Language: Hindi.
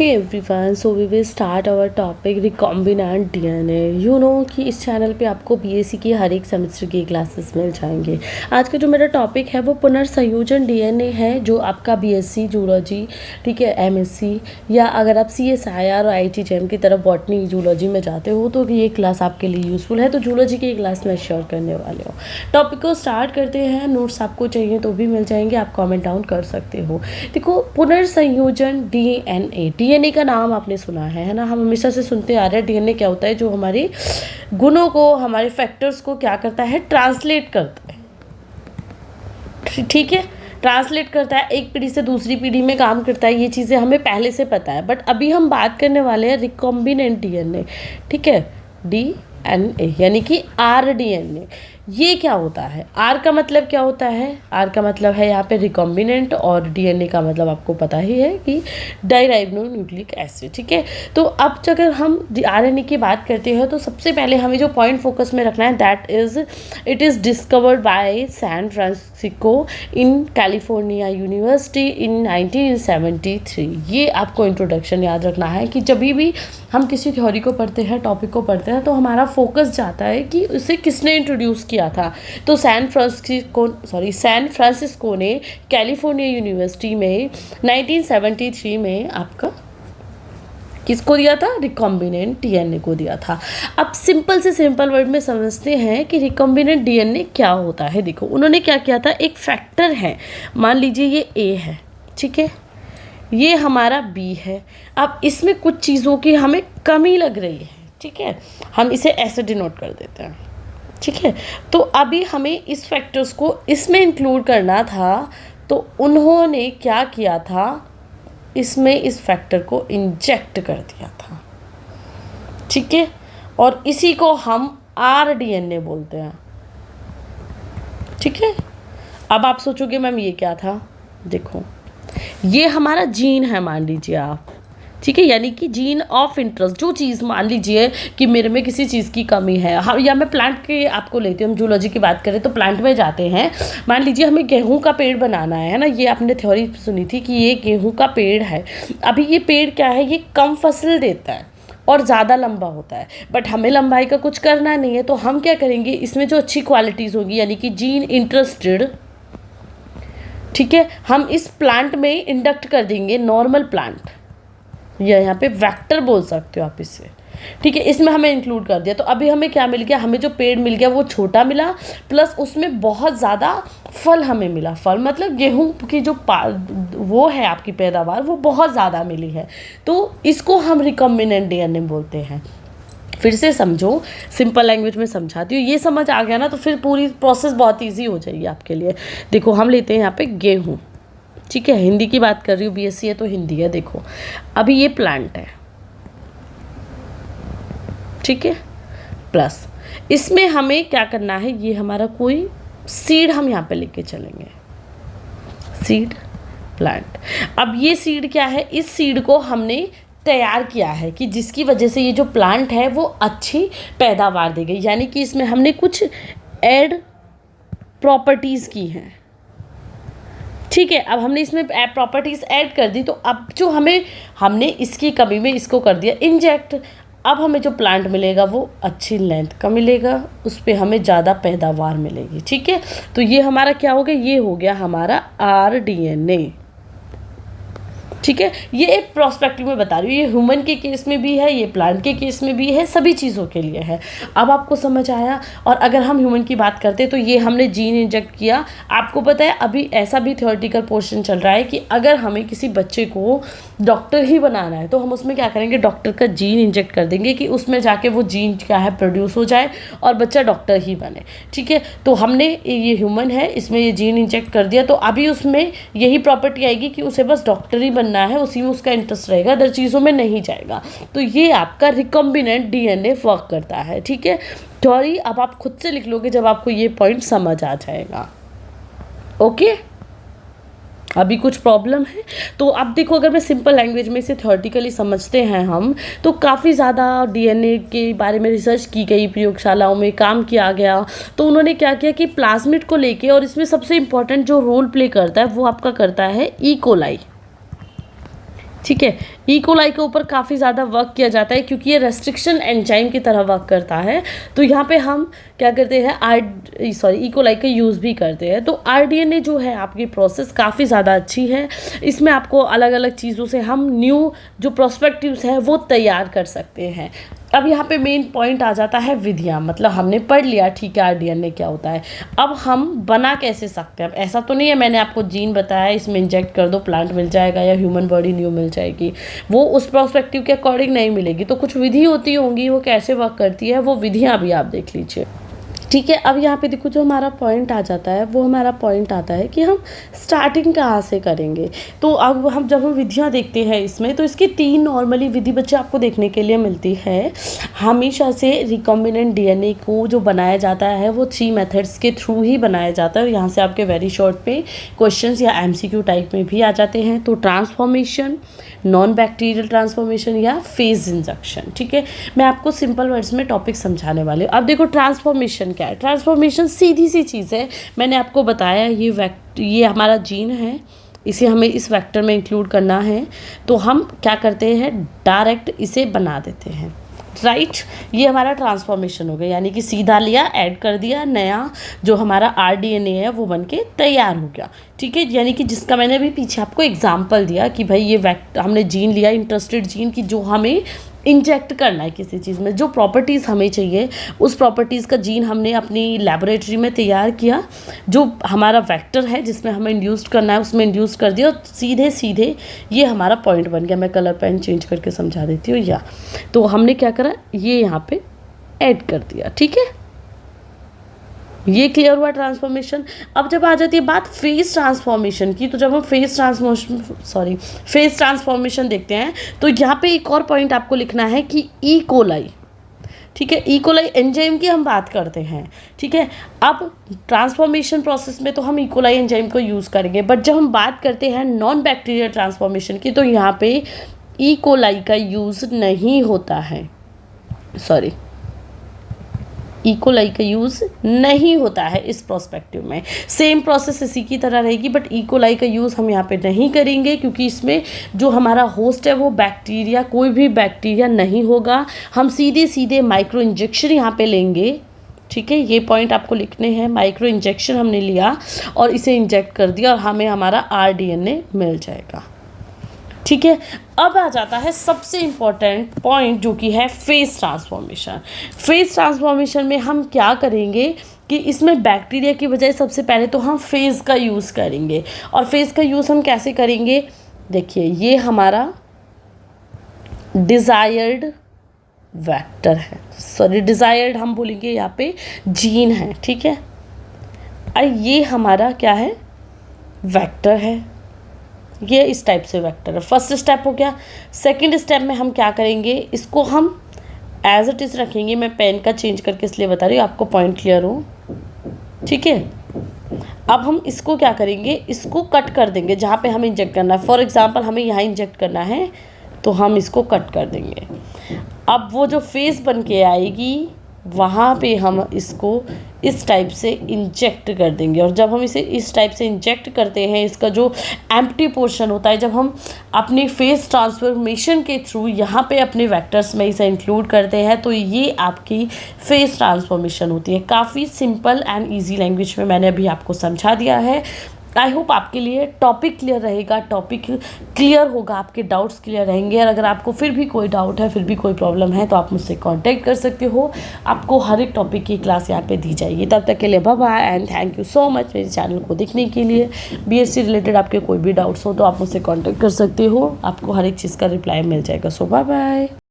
Hey everyone, so we will start our topic recombinant DNA. You know कि इस चैनल पे आपको बीएससी की हर एक सेमेस्टर की क्लासेस मिल जाएंगे। आज का जो मेरा टॉपिक है वो पुनर्संयोजन डीएनए है, जो आपका बीएससी जूलॉजी, ठीक है, एमएससी, या अगर आप सीएसआईआर और आईआईटी की तरफ बॉटनी जूलॉजी में जाते हो तो ये क्लास आपके लिए यूज़फुल है। तो जूलॉजी की क्लास में शेयर करने वाले हो। टॉपिक को स्टार्ट करते हैं। नोट्स आपको चाहिए तो भी मिल जाएंगे, आप कॉमेंट डाउन कर सकते हो। देखो, पुनर्संयोजन डीएनए का नाम आपने सुना है ना, हम हमेशा से सुनते आ रहे हैं। डीएनए क्या होता है? जो हमारे गुणों को, हमारे फैक्टर्स को क्या करता है? ट्रांसलेट करता है, ठीक है, ट्रांसलेट करता है, एक पीढ़ी से दूसरी पीढ़ी में काम करता है। ये चीज़ें हमें पहले से पता है, बट अभी हम बात करने वाले हैं रिकॉम्बिनेंट डीएनए, ठीक है, डीएनए यानी कि आरडीएनए। ये क्या होता है? आर का मतलब क्या होता है? आर का मतलब है यहाँ पे रिकॉम्बिनेंट, और डीएनए का मतलब आपको पता ही है कि डाईराइबोन्यूक्लिक एसिड, ठीक है। तो अब अगर हम आरएनए की बात करते हैं तो सबसे पहले हमें जो पॉइंट फोकस में रखना है, that is it is discovered by San Francisco in California university in 1973। ये आपको इंट्रोडक्शन याद रखना है कि जब भी हम किसी थ्योरी को पढ़ते हैं, टॉपिक को पढ़ते हैं, तो हमारा फोकस जाता है कि उसे किसने इंट्रोड्यूस किया था। तो सैन फ्रांसिस्को ने कैलिफोर्निया यूनिवर्सिटी में 1973 में आपका किसको दिया था? रिकॉम्बिनेंट डीएनए को दिया था। अब सिंपल से सिंपल वर्ड में समझते हैं कि रिकॉम्बिनेंट डीएनए क्या होता है। देखो, उन्होंने क्या किया था, एक फैक्टर है, मान लीजिए ये ए है, ठीक है, ये हमारा बी है। अब इसमें कुछ चीज़ों की हमें कमी लग रही है, ठीक है, हम इसे ऐसे डिनोट कर देते हैं, ठीक है। तो अभी हमें इस फैक्टर्स को इसमें इंक्लूड करना था, तो उन्होंने क्या किया था, इसमें इस फैक्टर को इंजेक्ट कर दिया था, ठीक है, और इसी को हम आरडीएनए बोलते हैं, ठीक है। अब आप सोचोगे मैम ये क्या था? देखो, ये हमारा जीन है, मान लीजिए आप, ठीक है, यानी कि जीन ऑफ इंटरेस्ट। जो चीज़, मान लीजिए कि मेरे में किसी चीज़ की कमी है, हम, या मैं प्लांट के आपको लेती हूँ, हम जूलॉजी की बात करें तो प्लांट में जाते हैं। मान लीजिए हमें गेहूं का पेड़ बनाना है ना, ये आपने थ्योरी सुनी थी कि ये गेहूं का पेड़ है। अभी ये पेड़ क्या है, ये कम फसल देता है और ज़्यादा लंबा होता है, बट हमें लंबाई का कुछ करना नहीं है। तो हम क्या करेंगे, इसमें जो अच्छी क्वालिटीज़ होगी, यानी कि जीन इंटरेस्टेड, ठीक है, हम इस प्लांट में इंडक्ट कर देंगे, नॉर्मल प्लांट, या यहाँ पे वेक्टर बोल सकते हो आप इसे, ठीक है, इसमें हमें इंक्लूड कर दिया। तो अभी हमें क्या मिल गया, हमें जो पेड़ मिल गया वो छोटा मिला, प्लस उसमें बहुत ज़्यादा फल हमें मिला। फल मतलब गेहूं की जो वो है आपकी पैदावार, वो बहुत ज़्यादा मिली है। तो इसको हम रिकॉम्बिनेंट डीएनए बोलते हैं। फिर से समझो, सिंपल लैंग्वेज में समझाती हूँ, ये समझ आ गया ना तो फिर पूरी प्रोसेस बहुत ईजी हो जाएगी आपके लिए। देखो, हम लेते हैं यहाँ पे गेहूँ, ठीक है, हिंदी की बात कर रही हूँ, बीएससी है तो हिंदी है। देखो, अभी ये प्लांट है, ठीक है, प्लस इसमें हमें क्या करना है, ये हमारा कोई सीड हम यहाँ पे लेके चलेंगे, सीड प्लांट। अब ये सीड क्या है, इस सीड को हमने तैयार किया है कि जिसकी वजह से ये जो प्लांट है वो अच्छी पैदावार देगी, यानी कि इसमें हमने कुछ ऐड प्रॉपर्टीज़ की हैं, ठीक है। अब हमने इसमें प्रॉपर्टीज़ ऐड कर दी, तो अब जो हमने इसकी कमी में इसको कर दिया इंजेक्ट। अब हमें जो प्लांट मिलेगा वो अच्छी लेंथ का मिलेगा, उस पर हमें ज़्यादा पैदावार मिलेगी, ठीक है। तो ये हमारा क्या हो गया, ये हो गया हमारा आरडीएनए, ठीक है। ये एक प्रोस्पेक्टिव में बता रही हूँ, ये ह्यूमन के केस में भी है, ये प्लांट के केस में भी है, सभी चीज़ों के लिए है। अब आपको समझ आया। और अगर हम ह्यूमन की बात करते हैं तो ये हमने जीन इंजेक्ट किया। आपको पता है अभी ऐसा भी थ्योरेटिकल पोर्शन चल रहा है कि अगर हमें किसी बच्चे को डॉक्टर ही बनाना है तो हम उसमें क्या करेंगे, डॉक्टर का जीन इंजेक्ट कर देंगे कि उसमें जाके वो जीन क्या है प्रोड्यूस हो जाए और बच्चा डॉक्टर ही बने, ठीक है। तो हमने ये ह्यूमन है, इसमें ये जीन इंजेक्ट कर दिया, तो अभी उसमें यही प्रॉपर्टी आएगी कि उसे बस डॉक्टर ही बनना है, उसी में उसका इंटरेस्ट रहेगा, अदर चीज़ों में नहीं जाएगा। तो ये आपका रिकॉम्बिनेंट डीएनए वर्क करता है, ठीक है। थ्योरी अब आप खुद से लिख लोगे जब आपको ये पॉइंट समझ आ जाएगा, ओके। अभी कुछ प्रॉब्लम है तो अब देखो, अगर मैं सिंपल लैंग्वेज में इसे थ्योरेटिकली समझते हैं हम, तो काफ़ी ज़्यादा डीएनए के बारे में रिसर्च की गई, प्रयोगशालाओं में काम किया गया। तो उन्होंने क्या किया कि प्लाज्मिड को लेके, और इसमें सबसे इम्पॉर्टेंट जो रोल प्ले करता है वो आपका करता है ई कोलाई, ठीक है। ई कोलाई के ऊपर काफ़ी ज़्यादा वर्क किया जाता है क्योंकि ये रेस्ट्रिक्शन एंजाइम की तरह वर्क करता है। तो यहाँ पे हम क्या करते हैं, ई कोलाई का यूज़ भी करते हैं। तो आरडीएनए जो है आपकी प्रोसेस काफ़ी ज़्यादा अच्छी है। इसमें आपको अलग अलग चीज़ों से हम न्यू जो प्रोस्पेक्टिव्स हैं वो तैयार कर सकते हैं। अब यहाँ पे मेन पॉइंट आ जाता है विधियाँ, मतलब हमने पढ़ लिया ठीक है आरडीएनए क्या होता है, अब हम बना कैसे सकते हैं। अब ऐसा तो नहीं है मैंने आपको जीन बताया इसमें इंजेक्ट कर दो प्लांट मिल जाएगा या ह्यूमन बॉडी न्यू मिल जाएगी, वो उस पर्सपेक्टिव के अकॉर्डिंग नहीं मिलेगी। तो कुछ विधि होती होंगी, वो कैसे वर्क करती है वो विधियाँ भी आप देख लीजिए। ठीक है। अब यहाँ पे देखो जो हमारा पॉइंट आ जाता है वो हमारा पॉइंट आता है कि हम स्टार्टिंग कहाँ से करेंगे। तो अब हम जब हम विधियाँ देखते हैं इसमें, तो इसकी 3 नॉर्मली विधि बच्चे आपको देखने के लिए मिलती है। हमेशा से रिकॉम्बिनेंट डीएनए को जो बनाया जाता है वो 3 मेथड्स के थ्रू ही बनाया जाता है। और यहाँ से आपके वेरी शॉर्ट पे क्वेश्चंस या एमसीक्यू टाइप में भी आ जाते हैं। तो ट्रांसफॉर्मेशन, नॉन बैक्टीरियल ट्रांसफॉर्मेशन या फेज इंजेक्शन। ठीक है, मैं आपको सिंपल वर्ड्स में टॉपिक समझाने वाले हूँ। अब देखो ट्रांसफॉर्मेशन क्या है। ट्रांसफॉर्मेशन सीधी सी चीज़ है, मैंने आपको बताया ये हमारा जीन है, इसे हमें इस वेक्टर में इंक्लूड करना है। तो हम क्या करते हैं, डायरेक्ट इसे बना देते हैं, राइट। ये हमारा ट्रांसफॉर्मेशन हो गया, यानी कि सीधा लिया, ऐड कर दिया, नया जो हमारा आरडीएनए है वो बनके तैयार हो गया। ठीक है, यानी कि जिसका मैंने अभी पीछे आपको एग्जांपल दिया कि भाई ये हमने जीन लिया, इंटरेस्टेड जीन की, जो हमें इंजेक्ट करना है किसी चीज़ में, जो प्रॉपर्टीज़ हमें चाहिए उस प्रॉपर्टीज़ का जीन हमने अपनी लैबोरेटरी में तैयार किया। जो हमारा वेक्टर है जिसमें हमें इंड्यूस्ड करना है उसमें इंड्यूस कर दिया और सीधे सीधे ये हमारा पॉइंट बन गया। मैं कलर पेन चेंज करके समझा देती हूँ। या तो हमने क्या करा, ये यहाँ पे ऐड कर दिया। ठीक है, ये क्लियर हुआ ट्रांसफॉर्मेशन। अब जब आ जाती है बात फेज ट्रांसफॉर्मेशन की, तो जब हम फेज ट्रांसफॉर्मेशन देखते हैं तो यहाँ पे एक और पॉइंट आपको लिखना है कि ई कोलाई, ठीक है, ई कोलाई एंजाइम की हम बात करते हैं। ठीक है, अब ट्रांसफॉर्मेशन प्रोसेस में तो हम ई कोलाई एंजाइम को यूज़ करेंगे, बट जब हम बात करते हैं नॉन बैक्टीरियल ट्रांसफॉर्मेशन की तो यहाँ पे ई कोलाई का यूज़ नहीं होता है, सॉरी, ई कोलाई का यूज़ नहीं होता है इस प्रोस्पेक्टिव में। सेम प्रोसेस इसी की तरह रहेगी, बट ई कोलाई का यूज़ हम यहाँ पे नहीं करेंगे क्योंकि इसमें जो हमारा होस्ट है वो बैक्टीरिया, कोई भी बैक्टीरिया नहीं होगा। हम सीधे सीधे माइक्रो इंजेक्शन यहाँ पे लेंगे। ठीक है, ये पॉइंट आपको लिखने हैं। माइक्रो इंजेक्शन हमने लिया और इसे इंजेक्ट कर दिया और हमें हमारा आरडीएनए मिल जाएगा। ठीक है, अब आ जाता है सबसे इम्पॉर्टेंट पॉइंट जो कि है फेज ट्रांसफॉर्मेशन। फेज ट्रांसफॉर्मेशन में हम क्या करेंगे कि इसमें बैक्टीरिया की बजाय सबसे पहले तो हम फेज का यूज़ करेंगे। और फेज का यूज़ हम कैसे करेंगे, देखिए ये हमारा डिज़ायर्ड वेक्टर है, सॉरी डिज़ायर्ड हम बोलेंगे यहाँ पे जीन है। ठीक है, और ये हमारा क्या है, वेक्टर है। ये इस टाइप से वेक्टर है। फर्स्ट स्टेप हो गया। सेकंड स्टेप में हम क्या करेंगे, इसको हम एज इट इज़ रखेंगे। मैं पेन का चेंज करके इसलिए बता रही हूँ आपको पॉइंट क्लियर हो। ठीक है, अब हम इसको क्या करेंगे, इसको कट कर देंगे जहाँ पे हमें इंजेक्ट करना है। फॉर एग्जांपल हमें यहाँ इंजेक्ट करना है तो हम इसको कट कर देंगे। अब वो जो फेस बन के आएगी वहाँ पे हम इसको इस टाइप से इंजेक्ट कर देंगे। और जब हम इसे इस टाइप से इंजेक्ट करते हैं, इसका जो एम्प्टी पोर्शन होता है, जब हम अपनी फेस ट्रांसफॉर्मेशन के थ्रू यहाँ पे अपने वेक्टर्स में इसे इंक्लूड करते हैं, तो ये आपकी फेस ट्रांसफॉर्मेशन होती है। काफ़ी सिंपल एंड ईजी लैंग्वेज में मैंने अभी आपको समझा दिया है। आई होप आपके लिए टॉपिक क्लियर रहेगा, टॉपिक क्लियर होगा, आपके डाउट्स क्लियर रहेंगे। और अगर आपको फिर भी कोई डाउट है, फिर भी कोई प्रॉब्लम है, तो आप मुझसे कांटेक्ट कर सकते हो। आपको हर एक टॉपिक की क्लास यहाँ पे दी जाएगी। तब तक के लिए bye bye and thank you so much मेरे चैनल को देखने के लिए। बीएससी रिलेटेड आपके कोई भी डाउट्स हो तो आप मुझसे कॉन्टैक्ट कर सकते हो, आपको हर एक चीज़ का रिप्लाई मिल जाएगा। सो बाय बाय।